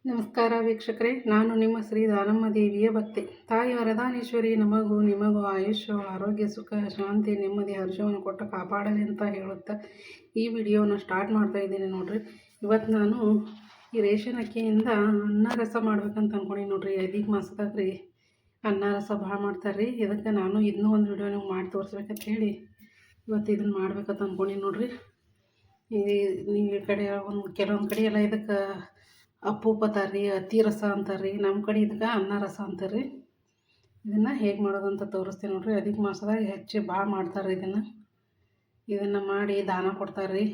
ನಮಸ್ಕಾರ ವೀಕ್ಷಕರೇ, ನಾನು ನಿಮ್ಮ ಶ್ರೀ ದಾನಮ್ಮ ದೇವಿಯ ಭಕ್ತೆ. ತಾಯಿ ವರದಾನೇಶ್ವರಿ ನಮಗೂ ನಿಮಗೂ ಆಯುಷ್ಯ, ಆರೋಗ್ಯ, ಸುಖ, ಶಾಂತಿ, ನೆಮ್ಮದಿ, ಹರ್ಷವನ್ನು ಕೊಟ್ಟು ಕಾಪಾಡಲಿ ಅಂತ ಹೇಳುತ್ತಾ ಈ ವಿಡಿಯೋನ ಸ್ಟಾರ್ಟ್ ಮಾಡ್ತಾ ಇದ್ದೀನಿ ನೋಡ್ರಿ. ಇವತ್ತು ನಾನು ಈ ರೇಷನ್ ಅಕ್ಕಿಯಿಂದ ಅನ್ನ ರಸ ಮಾಡ್ಬೇಕಂತ ಅಂದ್ಕೊಂಡೀನಿ ನೋಡ್ರಿ. ಅಧಿಕ ಮಾಸದಾಗ ರೀ ಅನ್ನ ರಸ ಭಾಳ ಮಾಡ್ತಾರೆ ರೀ. ಇದಕ್ಕೆ ನಾನು ಇದನ್ನೂ ಒಂದು ವಿಡಿಯೋ ನಿಮ್ಗೆ ಮಾಡಿ ತೋರಿಸ್ಬೇಕಂತ ಹೇಳಿ ಇವತ್ತು ಇದನ್ನು ಮಾಡ್ಬೇಕಂತ ಅಂದ್ಕೊಂಡೀನಿ ನೋಡ್ರಿ. ಈ ಕಡೆ ಕೆಲವೊಂದು ಕಡೆ ಎಲ್ಲ ಇದಕ್ಕೆ ಅಪ್ಪುಪ್ಪ ಅಂತಾರೆ, ಅತ್ತಿ ರಸ ಅಂತಾರೆ ರೀ. ನಮ್ಮ ಕಡೆ ಇದಕ್ಕೆ ಅನ್ನ ರಸ ಅಂತಾರೆ ರೀ. ಇದನ್ನು ಹೇಗೆ ಮಾಡೋದಂತ ತೋರಿಸ್ತೀನಿ ನೋಡ್ರಿ. ಅಧಿಕ ಮಾಸದಾಗ ಹೆಚ್ಚು ಭಾಳ ಮಾಡ್ತಾರೆ ಇದನ್ನು ಮಾಡಿ ದಾನ ಕೊಡ್ತಾರೆ ರೀ.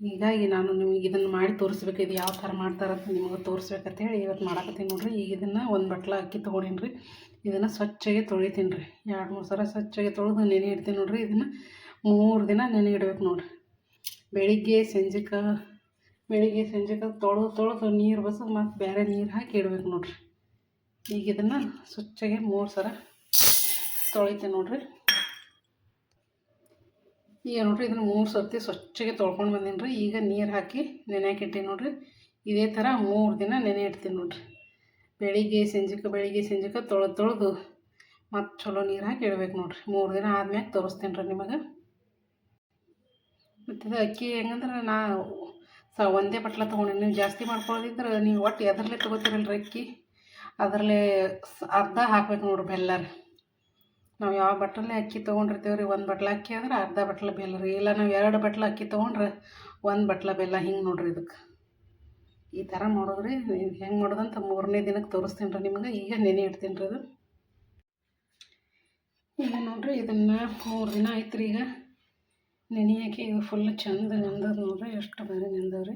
ಹೀಗಾಗಿ ನಾನು ನಿಮಗೆ ಇದನ್ನು ಮಾಡಿ ತೋರಿಸ್ಬೇಕು, ಇದು ಯಾವ ಥರ ಮಾಡ್ತಾರಂತ ನಿಮಗೆ ತೋರಿಸ್ಬೇಕಂತ ಹೇಳಿ ಇವತ್ತು ಮಾಡಕತ್ತೀನಿ ನೋಡ್ರಿ. ಈಗ ಇದನ್ನು ಒಂದು ಬಟ್ಲ ಅಕ್ಕಿ ತೊಗೊಂಡೀನಿ ರೀ. ಇದನ್ನು ಸ್ವಚ್ಛಗೆ ತೊಳಿತೀನಿ ರೀ. 2-3 ಸಲ ಸ್ವಚ್ಛಗೆ ತೊಳೆದು ನೆನೆ ಇಡ್ತೀನಿ ನೋಡ್ರಿ. ಇದನ್ನು 3 ದಿನ ನೆನೆ ಇಡ್ಬೇಕು ನೋಡ್ರಿ. ಬೆಳಿಗ್ಗೆ ಸಂಜೆಗೆ ತೊಳೆದು ನೀರು ಬಸದು ಮತ್ತು ಬೇರೆ ನೀರು ಹಾಕಿ ಇಡ್ಬೇಕು ನೋಡ್ರಿ. ಈಗ ಇದನ್ನು ಸ್ವಚ್ಛಗೆ 3 ಸಲ ತೊಳಿತೀನಿ ನೋಡ್ರಿ. ಈಗ ನೋಡ್ರಿ ಇದನ್ನು 3 ಸರ್ತಿ ಸ್ವಚ್ಛಗೆ ತೊಳ್ಕೊಂಡು ಬಂದೀನಿ ರೀ. ಈಗ ನೀರು ಹಾಕಿ ನೆನೆಯಾಕೆ ಇಟ್ಟೀನಿ ನೋಡ್ರಿ. ಇದೇ ಥರ 3 ದಿನ ನೆನೆ ಇಡ್ತೀನಿ ನೋಡ್ರಿ. ಬೆಳಿಗ್ಗೆ ಸಂಜೆಗೆ ತೊಳೆದು ಮತ್ತು ಚಲೋ ನೀರು ಹಾಕಿ ಇಡ್ಬೇಕು ನೋಡ್ರಿ. 3 ದಿನ ಆದ್ಮೇಲೆ ತೋರಿಸ್ತೀನಿ ರೀ ನಿಮಗೆ. ಮತ್ತು ಇದು ಅಕ್ಕಿ ಹೆಂಗಂದ್ರೆ ಒಂದೇ ಬಟ್ಲ ತೊಗೊಂಡು ನೀವು ಜಾಸ್ತಿ ಮಾಡ್ಕೊಳ್ಳೋದಿದ್ರೆ ನೀವು ಒಟ್ಟು ಎದರಲ್ಲೇ ತೊಗೋತೀರಲ್ರಿ ಅಕ್ಕಿ, ಅದರಲ್ಲೇ ಅರ್ಧ ಹಾಕ್ಬೇಕು ನೋಡ್ರಿ ಬೆಲ್ಲ ರೀ. ನಾವು ಯಾವ ಬಟ್ಲಲ್ಲೇ ಅಕ್ಕಿ ತೊಗೊಂಡಿರ್ತೀವಿ ರೀ, 1 ಬಟ್ಲ ಅಕ್ಕಿ ಅಂದ್ರೆ ಅರ್ಧ ಬಟ್ಲ ಬೆಲ್ಲ ರೀ. ಇಲ್ಲ ನಾವು 2 ಬಟ್ಲ ಅಕ್ಕಿ ತೊಗೊಂಡ್ರೆ 1 ಬಟ್ಲ ಬೆಲ್ಲ. ಹಿಂಗೆ ನೋಡ್ರಿ ಇದಕ್ಕೆ ಈ ಥರ ಮಾಡೋದ್ರಿ. ಹೆಂಗೆ ಮಾಡೋದಂತ 3ನೇ ದಿನಕ್ಕೆ ತೋರಿಸ್ತೀನಿ ರೀ ನಿಮ್ಗೆ. ಈಗ ನೆನೆ ಇಡ್ತೀನಿ ರೀ ಅದು. ಈಗ ನೋಡ್ರಿ ಇದನ್ನು 3 ದಿನ ಆಯ್ತು ರೀ. ಈಗ ನೆನೆಯಾಕಿ ಇದು ಫುಲ್ ಚಂದ ನೆಂದದ ನೋಡ್ರಿ. ಎಷ್ಟು ಬಾರಿ ನೆಂದವ್ರಿ.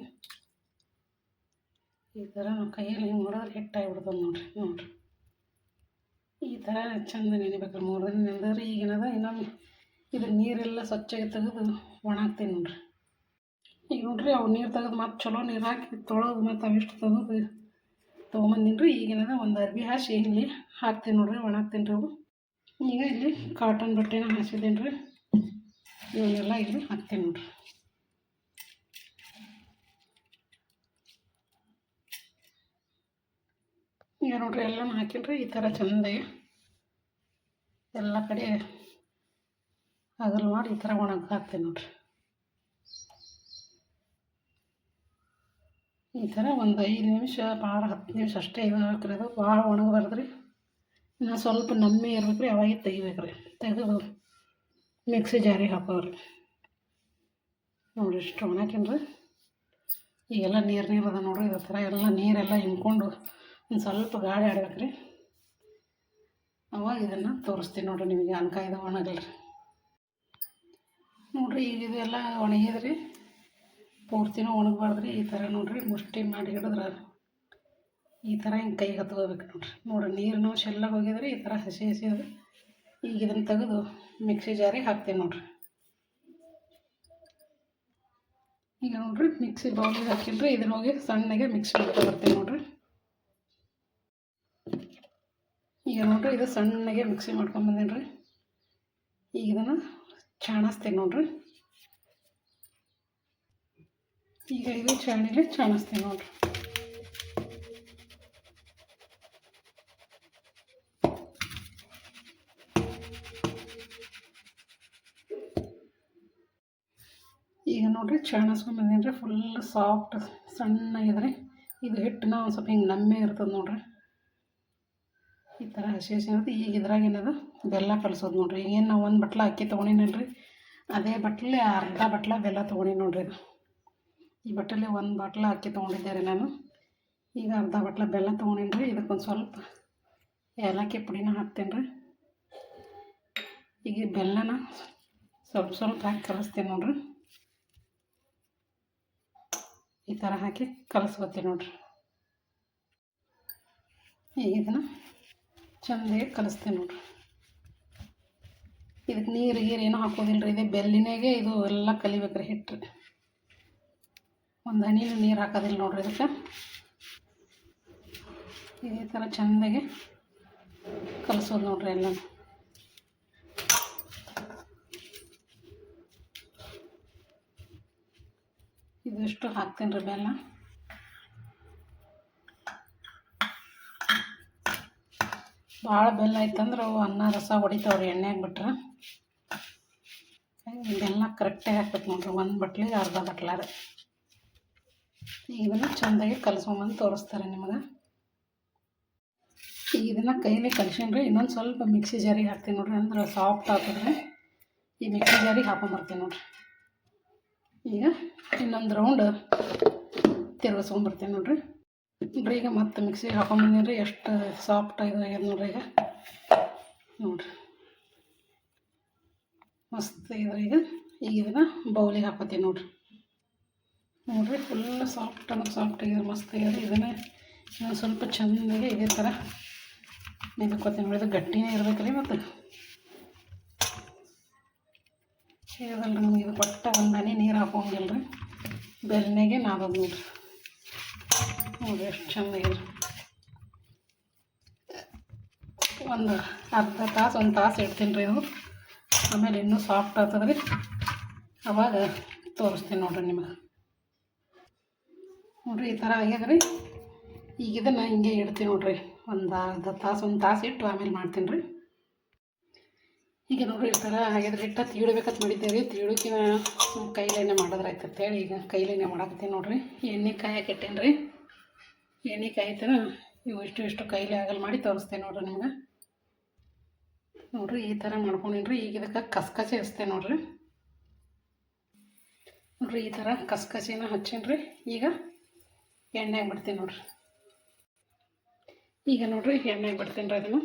ಈ ಥರ ನಾವು ಕೈಯಲ್ಲಿ ಹಿಂಗೆ ಮಾಡಿದ್ರೆ ಹಿಟ್ಟಾಗಿಬಿಡ್ತದೆ ನೋಡ್ರಿ. ಈ ಥರ ಚಂದ ನೆನಿಬೇಕು. 3 ದಿನ ನೆಂದವ್ರಿ. ಈಗೇನದ ಇನ್ನೊಮ್ಮೆ ಇದ್ರ ನೀರೆಲ್ಲ ಸ್ವಚ್ಛಗೆ ತೆಗೆದು ಒಣಾಕ್ತೀನಿ ನೋಡ್ರಿ. ಈಗ ನೋಡ್ರಿ ಅವು ನೀರು ತೆಗೆದು ಮತ್ತು ಚಲೋ ನೀರು ಹಾಕಿ ತೊಳೆದು ಮತ್ತು ಅವಿಷ್ಟು ತೆಗೆದು ತೊಗೊಂಬಂದೀನಿ ರೀ. ಈಗೇನದ ಒಂದು ಅರ್ಬಿ ಹಾಸಿ ಇಲ್ಲಿ ಹಾಕ್ತೀನಿ ನೋಡ್ರಿ, ಒಣಾಕ್ತೀನಿ ರೀ ಅವು. ಈಗ ಇಲ್ಲಿ ಕಾಟನ್ ಬಟ್ಟೆನ ಹಾಸಿದ್ದೀನಿ ರೀ. ಇವನ್ನೆಲ್ಲ ಇಲ್ಲಿ ಹಾಕ್ತೀನಿ ನೋಡ್ರಿ. ಈಗ ನೋಡ್ರಿ ಎಲ್ಲನೂ ಹಾಕಿನ್ರಿ. ಈ ಥರ ಚಂದಾಗಿ ಎಲ್ಲ ಕಡೆ ಅಗಲ್ ಮಾಡಿ ಈ ಥರ ಒಣಗಿ ಹಾಕ್ತೀನಿ ನೋಡ್ರಿ. ಈ ಥರ ಒಂದು 5 ನಿಮಿಷ, ಭಾಳ 10 ನಿಮಿಷ ಅಷ್ಟೇ ಇದು ಹಾಕ್ರಿ. ಅದು ಭಾಳ ಒಣಗಬಾರ್ದು ರೀ. ಇನ್ನು ಸ್ವಲ್ಪ ನಮ್ಮೆ ಇರ್ಬೇಕು ರೀ. ಅವಾಗೆ ತೆಗಿಬೇಕು ರೀ. ತೆಗೆದು ಮಿಕ್ಸಿ ಜಾರಿಗೆ ಹಾಕೋರಿ ನೋಡಿರಿ. ಇಷ್ಟು ಒಣಾಕಿನ್ರಿ. ಈಗೆಲ್ಲ ನೀರು ಅದ ನೋಡ್ರಿ. ಇದೇ ಥರ ಎಲ್ಲ ನೀರೆಲ್ಲ ಹಿಂಡ್ಕೊಂಡು ಒಂದು ಸ್ವಲ್ಪ ಗಾಳಿ ಆಡ್ಬೇಕು ರೀ. ಅವಾಗ ಇದನ್ನು ತೋರಿಸ್ತೀನಿ ನೋಡಿರಿ ನಿಮಗೆ. ಅನ್ಕಾಯ್ದು ಒಣಗಲ್ರಿ ನೋಡಿರಿ. ಈಗ ಇದೆಲ್ಲ ಒಣಗಿದ್ರಿ. ಪೂರ್ತಿನೂ ಒಣಗಬಾರ್ದು ರೀ. ಈ ಥರ ನೋಡಿರಿ ಮುಷ್ಟಿ ಮಾಡಿ ಹಿಡಿದ್ರೆ ಈ ಥರ ಹಿಂಗೆ ಕೈಗೆ ಹತ್ಕೋಬೇಕು ನೋಡಿರಿ. ನೀರಿನೂ ಶೆಲ್ಲಾಗಿ ಹೋಗಿದ್ರಿ. ಈ ಥರ ಹಸಿ ಅದು. ಈಗ ಇದನ್ನು ತೆಗೆದು ಮಿಕ್ಸಿ ಜಾರಿಗೆ ಹಾಕ್ತೀನಿ ನೋಡಿರಿ. ಈಗ ನೋಡಿರಿ ಮಿಕ್ಸಿ ಬೌಲಿಗೆ ಹಾಕಿನ್ರಿ. ಇದನ್ನ ಹೋಗಿ ಸಣ್ಣಗೆ ಮಿಕ್ಸ್ ಮಾಡ್ತಾ ಬರ್ತೀನಿ ನೋಡಿರಿ. ಈಗ ನೋಡಿರಿ ಇದು ಸಣ್ಣಗೆ ಮಿಕ್ಸಿ ಮಾಡ್ಕೊಂಬಂದೀನಿ ರೀ. ಈಗ ಇದನ್ನು ಚಾಣಿಸ್ತೀನಿ ನೋಡಿರಿ. ಈಗ ಇದು ಚಾಣಿಗೆ ಚಾಣಿಸ್ತೀನಿ ನೋಡಿರಿ. ಈಗ ನೋಡಿರಿ ಚಾಣಿಸ್ಕೊಂಬಂದೀನಿ ರೀ. ಫುಲ್ ಸಾಫ್ಟ್ ಸಣ್ಣಗಿದ್ರಿ. ಇದು ಹಿಟ್ಟನ್ನ ಒಂದು ಸ್ವಲ್ಪ ಹಿಂಗೆ ನಮ್ಮೆ ಇರ್ತದೆ ನೋಡಿರಿ. ಈ ಥರ ಹಸಿ ಇರುತ್ತೆ. ಈಗ ಇದ್ರಾಗೇನದ ಬೆಲ್ಲ ಕಲಿಸೋದು ನೋಡಿರಿ. ಈಗೇನು ನಾವು 1 ಬಟ್ಲ ಅಕ್ಕಿ ತೊಗೊಂಡಿನಲ್ರಿ, ಅದೇ ಬಟ್ಲಲ್ಲಿ ಅರ್ಧ ಬಟ್ಲ ಬೆಲ್ಲ ತೊಗೊಂಡಿನಿ ನೋಡಿರಿ. ಇದು ಈ ಬಟ್ಟಲಲ್ಲಿ 1 ಬಟ್ಲ ಅಕ್ಕಿ ತೊಗೊಂಡಿದ್ದೆ ರೀ ನಾನು. ಈಗ ಅರ್ಧ ಬಟ್ಲ ಬೆಲ್ಲ ತೊಗೊಂಡಿನಿ ರೀ. ಇದಕ್ಕೊಂದು ಸ್ವಲ್ಪ ಏಲಕ್ಕಿ ಪುಡಿನ ಹಾಕ್ತೀನಿ ರೀ. ಈಗ ಬೆಲ್ಲನ ಸ್ವಲ್ಪ ಹಾಕಿ ಕಲಿಸ್ತೀನಿ ನೋಡಿರಿ. ಈ ಥರ ಹಾಕಿ ಕಲಿಸ್ಕೊತೀನಿ ನೋಡಿರಿ. ಈಗ ಇದನ್ನು ಚೆಂದಾಗಿ ಕಲಿಸ್ತೀನಿ ನೋಡಿರಿ. ಇದಕ್ಕೆ ನೀರು ಏನೂ ಹಾಕೋದಿಲ್ಲ ರೀ. ಇದೇ ಬೆಲ್ಲಿನಾಗೆ ಇದು ಎಲ್ಲ ಕಲಿಬೇಕು ರೀ ಹಿಟ್ಟು. ಒಂದು ಹನಿನೂ ನೀರು ಹಾಕೋದಿಲ್ಲ ನೋಡಿರಿ ಇದಕ್ಕೆ. ಇದೇ ಥರ ಚೆಂದಾಗಿ ಕಲಿಸೋದು ನೋಡಿರಿ ಎಲ್ಲ. ಇದಿಷ್ಟು ಹಾಕ್ತೀನಿ ರೀ ಬೆಲ್ಲ. ಭಾಳ ಬೆಲ್ಲ ಆಯ್ತಂದ್ರೆ ಅವು ಅನ್ನ ರಸ ಹೊಡಿತಾವ್ರಿ ಎಣ್ಣೆಗೆ ಬಿಟ್ರೆ. ಬೆಲ್ಲ ಕರೆಕ್ಟಾಗಿ ಹಾಕ್ಬೇಕು ನೋಡ್ರಿ, ಒಂದು ಬಟ್ಲಿಗೆ ಅರ್ಧ ಬಟ್ಲಾರ. ಇದನ್ನು ಚೆಂದಾಗಿ ಕಲಸ್ಕೊಂಬಂದು ತೋರಿಸ್ತಾರೆ ನಿಮಗೆ. ಈಗ ಇದನ್ನು ಕೈಲಿ ಕಲಿಸೀನಿ. ಇನ್ನೊಂದು ಸ್ವಲ್ಪ ಮಿಕ್ಸಿ ಜಾರಿಗೆ ಹಾಕ್ತೀನಿ ನೋಡ್ರಿ, ಅಂದ್ರೆ ಸಾಫ್ಟ್ ಆಗ್ತದ್ರಿ. ಈ ಮಿಕ್ಸಿ ಜಾರಿಗೆ ಹಾಕೊಂಬರ್ತೀನಿ ನೋಡ್ರಿ. ಈಗ ಇನ್ನೊಂದು ರೌಂಡ್ ತಿರ್ಗಿಸ್ಕೊಂಬರ್ತೀನಿ ನೋಡ್ರಿ. ಈಗ ಮತ್ತೆ ಮಿಕ್ಸಿಗೆ ಹಾಕೊಂಬಂದಿನಿ ರೀ, ಎಷ್ಟು ಸಾಫ್ಟ್ ಆಗ್ಯದ ನೋಡ್ರಿ. ಈಗ ನೋಡ್ರಿ ಮಸ್ತ್ ಇದ್ರೆ ಈಗ ಇದನ್ನು ಬೌಲಿಗೆ ಹಾಕೋತೀನಿ ನೋಡ್ರಿ. ಫುಲ್ ಸಾಫ್ಟ್ ಅಂದ್ರೆ ಸಾಫ್ಟ್ ಆಗ್ಯದ, ಮಸ್ತ್ ಆಗ್ಯದ. ಇದನ್ನು ಇನ್ನೊಂದು ಸ್ವಲ್ಪ ಚೆಂದಾಗಿ ಇದೇ ಥರ ನೆನ್ಕೋತೀನಿ ನೋಡಿದ್ರೆ ಗಟ್ಟಿನೇ ಇರ್ಬೇಕ್ರಿ. ಮತ್ತು ಇದಲ್ರಿ ನಮಗೆ ಇದು ಕೊಟ್ಟ ಒಂದು ಹನಿ ನೀರು ಹಾಕೋಂಗಿಲ್ಲ ರೀ, ಬೆಲ್ಲನೆಗೆ ನಾದೋದು ನೋಡ್ರಿ ಎಷ್ಟು ಚೆಂದಾಗಿದೆ. ಒಂದು ಅರ್ಧ ತಾಸು ಒಂದು ತಾಸು ಇಡ್ತೀನಿ ರೀ ಇದು. ಆಮೇಲೆ ಇನ್ನೂ ಸಾಫ್ಟ್ ಆಗ್ತದೆ ರೀ, ಅವಾಗ ತೋರಿಸ್ತೀನಿ ನೋಡ್ರಿ ನಿಮಗೆ. ನೋಡ್ರಿ ಈ ಥರ ಆಗ್ಯದ ರೀ. ಈಗ ಇದನ್ನು ಹಿಂಗೆ ಇಡ್ತೀನಿ ನೋಡ್ರಿ, ಒಂದು ಒಂದು ತಾಸು ಇಟ್ಟು ಆಮೇಲೆ ಮಾಡ್ತೀನಿ ರೀ. ಈಗ ನೋಡ್ರಿ ಈ ಥರ ಆಗ್ಯದ. ಹಿಟ್ಟ ತೀಡ್ಬೇಕಂತ ಮಾಡಿದ್ದೇವೆ ರೀ, ತೀಡೋಕಿನ ಕೈಲೇನೆ ಮಾಡಿದ್ರೆ ಆಯ್ತಂತೇಳಿ ಈಗ ಕೈಲೇನೆ ಮಾಡಾಕತ್ತೀನಿ ನೋಡ್ರಿ. ಎಣ್ಣೆ ಕಾಯಕ್ಕೆ ಇಟ್ಟೇನಿ ರೀ. ಎಣ್ಣೆ ಕಾಯ್ತಾನ ಇವು ಇಷ್ಟು ಕೈಲೇ ಆಗಲ್ಲ ಮಾಡಿ ತೋರಿಸ್ತೇನೆ ನೋಡ್ರಿ ನಿಮ್ಗೆ. ನೋಡ್ರಿ ಈ ಥರ ಮಾಡ್ಕೊಂಡೇನಿ ರೀ. ಈಗ ಇದಕ್ಕೆ ಕಸ್ಕಸಿ ಹಚ್ತೇನೆ ನೋಡ್ರಿ. ನೋಡ್ರಿ ಈ ಥರ ಕಸ್ಕಸಿನ ಹಚ್ಚೀನಿ ರೀ. ಈಗ ಎಣ್ಣೆಗೆ ಬಿಡ್ತೀನಿ ನೋಡ್ರಿ. ಈಗ ನೋಡ್ರಿ ಎಣ್ಣೆಗೆ ಬಿಡ್ತೀನಿ ರೀ ಅದನ್ನು.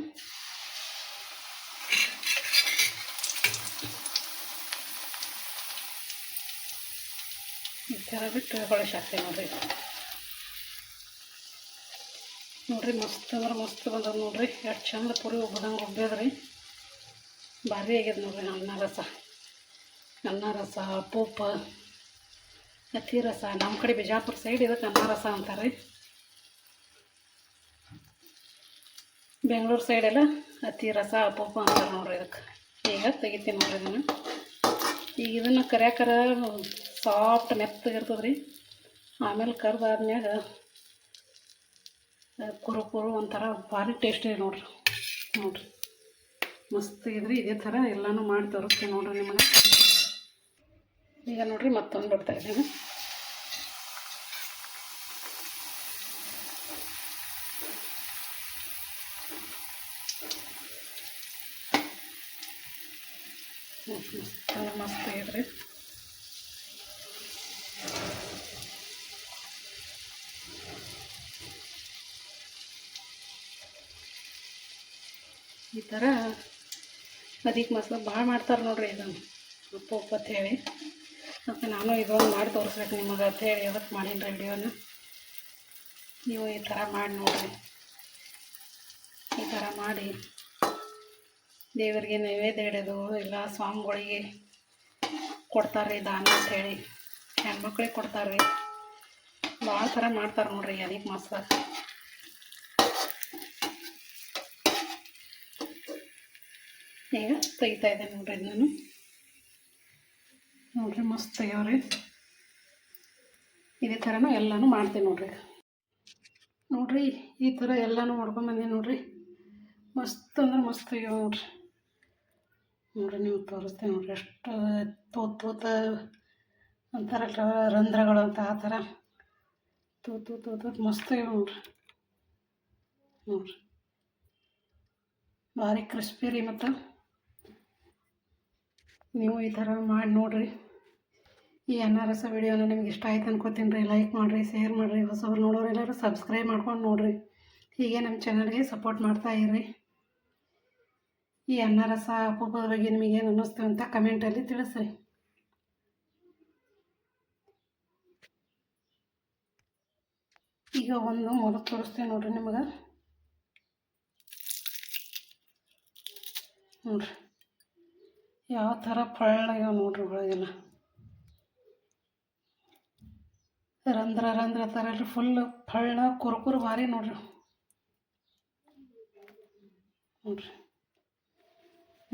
ಈ ಥರ ಬಿಟ್ಟು ಹೊಳಸಿ ಹಾಕ್ತೀನಿ ನೋಡ್ರಿ. ನೋಡ್ರಿ ಮಸ್ತ್ ಅಂದ್ರೆ ಮಸ್ತ್ ಬಂದದ ನೋಡ್ರಿ. ಎಷ್ಟು ಚಂದ ಪುರಿ ಒಬ್ಬದಂಗೆ ಒಬ್ಬದ್ರಿ, ಭಾರಿ ಆಗ್ಯದ ನೋಡ್ರಿ. ಅನ್ನ ರಸ ಪೂಪ ಅತಿ ರಸ. ನಮ್ಮ ಕಡೆ ಬಿಜಾಪುರ ಸೈಡ್ ಇದಕ್ಕೆ ಅನ್ನ ರಸ ಅಂತಾರೆ. ಬೆಂಗಳೂರು ಸೈಡೆಲ್ಲ ಅತಿ ರಸ ಪೂಪ ಅಂತಾರೆ ನೋಡ್ರಿ ಇದಕ್ಕೆ. ಈಗ ತೆಗಿತೀನಿ ನೋಡ್ರಿ ಇದನ್ನು. ಈಗ ಇದನ್ನು ಕರ್ಯಾಕರ ಸಾಫ್ಟ್ ಮೆತ್ತಗಿರ್ತದೆ ರೀ. ಆಮೇಲೆ ಕರ್ದಾದ್ಮ್ಯಾಗ ಕುರು ಒಂಥರ ಭಾರಿ ಟೇಸ್ಟಿ ನೋಡ್ರಿ. ಮಸ್ತ್ ಇದ್ರಿ. ಇದೇ ಥರ ಎಲ್ಲನೂ ಮಾಡಿ ತೋರಿಸ್ತೀನಿ ನೋಡ್ರಿ ನಿಮಗೆ. ಈಗ ನೋಡ್ರಿ ಮತ್ತೊಂದು ಬಿಡ್ತಾ ಇದ್ದೀನಿ. ಮಸ್ತ್ ಇದ್ರಿ. ಈ ಥರ ಅದಿಕ್ಕೆ ಮಸಾಲ ಭಾಳ ಮಾಡ್ತಾರೆ ನೋಡ್ರಿ ಇದನ್ನು ಉಪ್ಪು ಹೇಳಿ. ಮತ್ತು ನಾನು ಇದೊಂದು ಮಾಡಿ ತೋರಿಸ್ಬೇಕು ನಿಮಗೆ ಅಂತ ಹೇಳಿ ಅದಕ್ಕೆ ಮಾಡೀನಿ ರೀ ವಿಡಿಯೋನ. ನೀವು ಈ ಥರ ಮಾಡಿ ನೋಡಿರಿ. ಈ ಥರ ಮಾಡಿ ದೇವರಿಗೆ ನೈವೇದ್ಯ ಇಡೋದು ಇಲ್ಲ ಸ್ವಾಮಿಗಳಿಗೆ ಕೊಡ್ತಾರೆ ದಾನ ಅಂತ ಹೇಳಿ, ಹೆಣ್ಮಕ್ಳಿಗೆ ಕೊಡ್ತಾರೆ ರೀ. ಭಾಳ ಥರ ಮಾಡ್ತಾರೆ ನೋಡ್ರಿ ಅದಕ್ಕೆ ಮಸಾಲ. ಈಗ ತೆಗಿತಾ ಇದ್ದೇನೆ ನೋಡ್ರಿ ನಾನು. ನೋಡ್ರಿ ಮಸ್ತ್ ತೆಗಿಯೋರಿ. ಇದೇ ಥರನೂ ಎಲ್ಲನೂ ಮಾಡ್ತೀನಿ ನೋಡ್ರಿ. ನೋಡ್ರಿ ಈ ಥರ ಎಲ್ಲನೂ ಮಾಡ್ಕೊಂಬಂದಿ ನೋಡ್ರಿ. ಮಸ್ತ್ ಅಂದ್ರೆ ಮಸ್ತ್ ತೆಗಿಯೋ ನೋಡ್ರಿ ನೀವು ತೋರಿಸ್ತೇನೆ ನೋಡ್ರಿ. ಎಷ್ಟು ತೂತ ಅಂತಾರಲ್ಲ ರಂಧ್ರಗಳು ಅಂತ, ಆ ಥರ ತೂತ್ ಮಸ್ತ್ ತೆಗಿಯೋ ನೋಡ್ರಿ. ಭಾರಿ ಕ್ರಿಸ್ಪಿ ರೀ. ಮತ್ತು ನೀವು ಈ ಥರ ಮಾಡಿ ನೋಡಿರಿ. ಈ ಅನ್ನ ರಸ ವಿಡಿಯೋನ ನಿಮ್ಗೆ ಇಷ್ಟ ಆಯ್ತು ಅನ್ಕೋತೀನಿ ರೀ. ಲೈಕ್ ಮಾಡಿರಿ, ಶೇರ್ ಮಾಡಿರಿ. ಹೊಸಬ್ರು ನೋಡೋರು ಎಲ್ಲರೂ ಸಬ್ಸ್ಕ್ರೈಬ್ ಮಾಡ್ಕೊಂಡು ನೋಡಿರಿ. ಹೀಗೆ ನಮ್ಮ ಚಾನಲ್ಗೆ ಸಪೋರ್ಟ್ ಮಾಡ್ತಾ ಇರ್ರಿ. ಈ ಅನ್ನ ರಸ ಅಪರೂಪದ ಬಗ್ಗೆ ನಿಮಗೇನು ಅನ್ನಿಸ್ತು ಅಂತ ಕಮೆಂಟಲ್ಲಿ ತಿಳಿಸ್ರಿ. ಈಗ ಒಂದು ಮೊದಲು ತೋರಿಸ್ತೀನಿ ನೋಡ್ರಿ ನಿಮಗೆ. ನೋಡ್ರಿ ಯಾವ ಥರ ಪಳ್ಳಗ್ಯಾವ ನೋಡ್ರಿ. ಒಳಗೆಲ್ಲ ರಂಧ್ರ ಥರ ರೀ. ಫುಲ್ ಪಳ್ಳ ಕುರುಕುರು ಭಾರಿ ನೋಡ್ರಿ.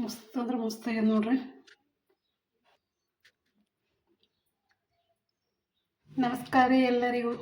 ಮಸ್ತ್ ಅಂದ್ರೆ ಮಸ್ತ್ ಆಗ್ಯದ ನೋಡ್ರಿ. ನಮಸ್ಕಾರ ಎಲ್ಲರಿಗೂ.